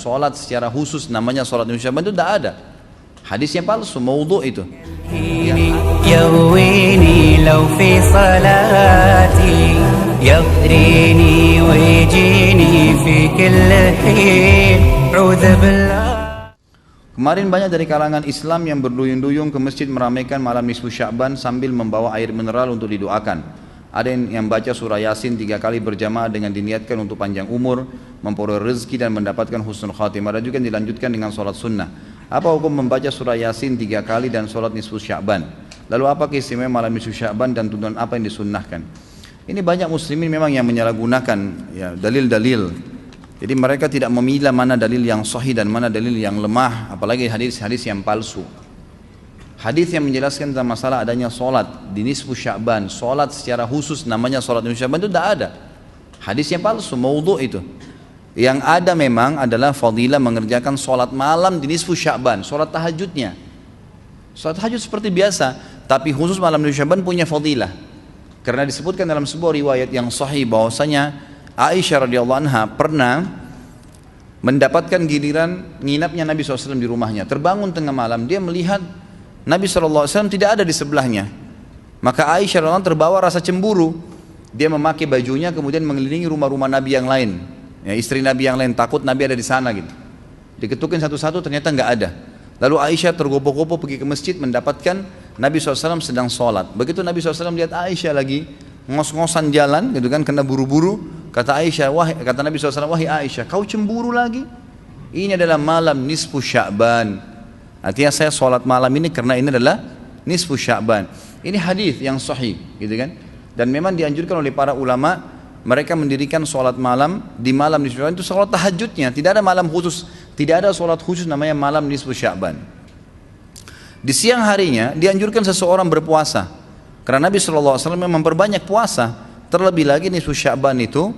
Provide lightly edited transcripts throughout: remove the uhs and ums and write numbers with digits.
Sholat secara khusus namanya sholat nisfu Sya'ban itu tidak ada. Hadisnya palsu, maudhu' itu. يرويني لو في صلاتي يغريني ويجيني في كل حين عوذ بالله. Kemarin banyak dari kalangan Islam yang berduyun-duyun ke masjid meramaikan malam nisfu Sya'ban sambil membawa air mineral untuk didoakan. Ada yang baca surah Yasin 3 kali berjamaah dengan diniatkan untuk panjang umur, memperoleh rezeki dan mendapatkan husnul khatimah. Ada juga yang dilanjutkan dengan sholat sunnah. Apa hukum membaca surah Yasin 3 kali dan sholat nisfu Sya'ban? Lalu apa keistimewaan malam nisfu Sya'ban dan tuntunan apa yang disunnahkan? Ini banyak muslimin memang yang menyalahgunakan ya, dalil-dalil. Jadi mereka tidak memilah mana dalil yang sahih dan mana dalil yang lemah, apalagi hadis-hadis yang palsu. Hadis yang menjelaskan tentang masalah adanya solat di nisfu Sya'ban, solat secara khusus namanya solat nisfu Sya'ban itu tidak ada. Hadisnya palsu, maudhu' itu. Yang ada memang adalah fadilah mengerjakan solat malam di nisfu Sya'ban, solat tahajudnya. Solat tahajud seperti biasa, tapi khusus malam nisfu Sya'ban punya fadilah. Karena disebutkan dalam sebuah riwayat yang sahih bahwasanya Aisyah radhiyallahu anha pernah mendapatkan giliran nginapnya Nabi SAW di rumahnya. Terbangun tengah malam, dia melihat Nabi SAW tidak ada di sebelahnya. Maka Aisyah radhiyallahu anha terbawa rasa cemburu. Dia memakai bajunya kemudian mengelilingi rumah-rumah Nabi yang lain, ya, istri Nabi yang lain, takut Nabi ada di sana gitu. Diketukin satu-satu, ternyata nggak ada. Lalu Aisyah tergopoh-gopoh pergi ke masjid mendapatkan Nabi SAW sedang sholat. Begitu Nabi SAW lihat Aisyah lagi ngos-ngosan jalan gitu kan, kena buru-buru. Kata Nabi SAW, wahai Aisyah, kau cemburu lagi? Ini adalah malam nisfu Sya'ban. Artinya saya sholat malam ini karena ini adalah nisfu Sya'ban. Ini hadis yang sahih gitu kan. Dan memang dianjurkan oleh para ulama, mereka mendirikan sholat malam di malam nisfu Sya'ban itu sholat tahajudnya. Tidak ada malam khusus, tidak ada sholat khusus namanya malam nisfu Sya'ban. Di siang harinya dianjurkan seseorang berpuasa. Karena Nabi SAW memperbanyak puasa. Terlebih lagi nisfu Sya'ban itu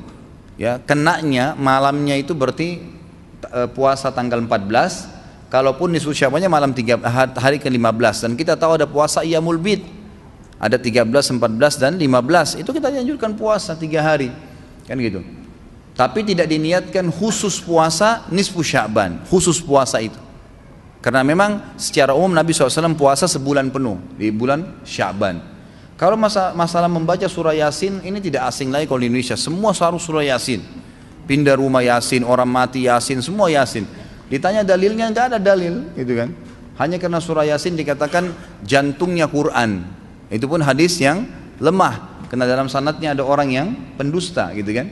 ya, kenanya malamnya itu berarti puasa tanggal 14. Kalaupun nisfu Sya'bannya malam hari ke-15. Dan kita tahu ada puasa Iyamul Bid, ada 13, 14 dan 15. Itu kita dianjurkan puasa 3 hari kan gitu. Tapi tidak diniatkan khusus puasa nisfu Sya'ban, khusus puasa itu. Karena memang secara umum Nabi SAW puasa sebulan penuh di bulan Sya'ban. Kalau masalah membaca surah Yasin, ini tidak asing lagi kalau di Indonesia. Semua harus surah Yasin. Pindah rumah Yasin, orang mati Yasin, semua Yasin. Ditanya dalilnya, nggak ada dalil gitu kan. Hanya karena surah Yasin dikatakan jantungnya Quran. Itu pun hadis yang lemah, karena dalam sanadnya ada orang yang pendusta gitu kan.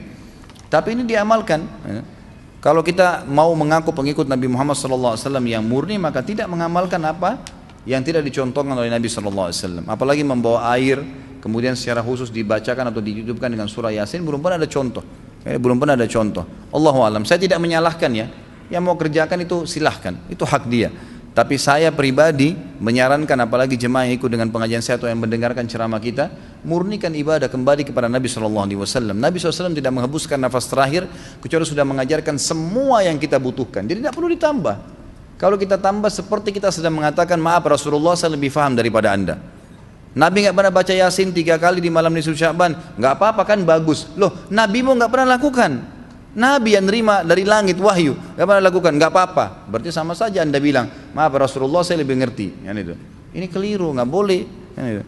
Tapi ini diamalkan ya. Kalau kita mau mengaku pengikut Nabi Muhammad SAW yang murni, maka tidak mengamalkan apa yang tidak dicontohkan oleh Nabi SAW. Apalagi membawa air kemudian secara khusus dibacakan atau ditutupkan dengan surah Yasin, belum pernah ada contoh ya, belum pernah ada contoh. Allahu a'lam. Saya tidak menyalahkan ya, yang mau kerjakan itu silahkan, itu hak dia. Tapi saya pribadi menyarankan, apalagi jemaah yang ikut dengan pengajian saya atau yang mendengarkan ceramah kita, murnikan ibadah kembali kepada Nabi SAW. Nabi SAW tidak menghembuskan nafas terakhir kecuali sudah mengajarkan semua yang kita butuhkan. Jadi tidak perlu ditambah. Kalau kita tambah seperti kita sedang mengatakan, maaf Rasulullah, saya lebih faham daripada anda. Nabi nggak pernah baca Yasin 3 kali di malam nisfu Sya'ban, nggak apa-apa kan, bagus. Loh, Nabi mau nggak pernah lakukan. Nabi yang nerima dari langit wahyu nggak pernah lakukan, nggak apa-apa. Berarti sama saja anda bilang, maaf Rasulullah, saya lebih ngerti. Kan itu. Ini keliru, nggak boleh. Kan itu.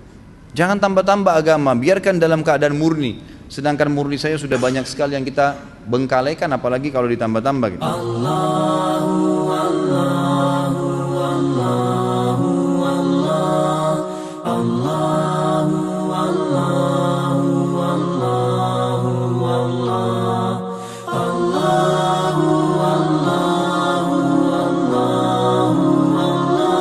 Jangan tambah-tambah agama, biarkan dalam keadaan murni. Sedangkan murni saya sudah banyak sekali yang kita bengkalaikan, apalagi kalau ditambah-tambah gitu. Allah.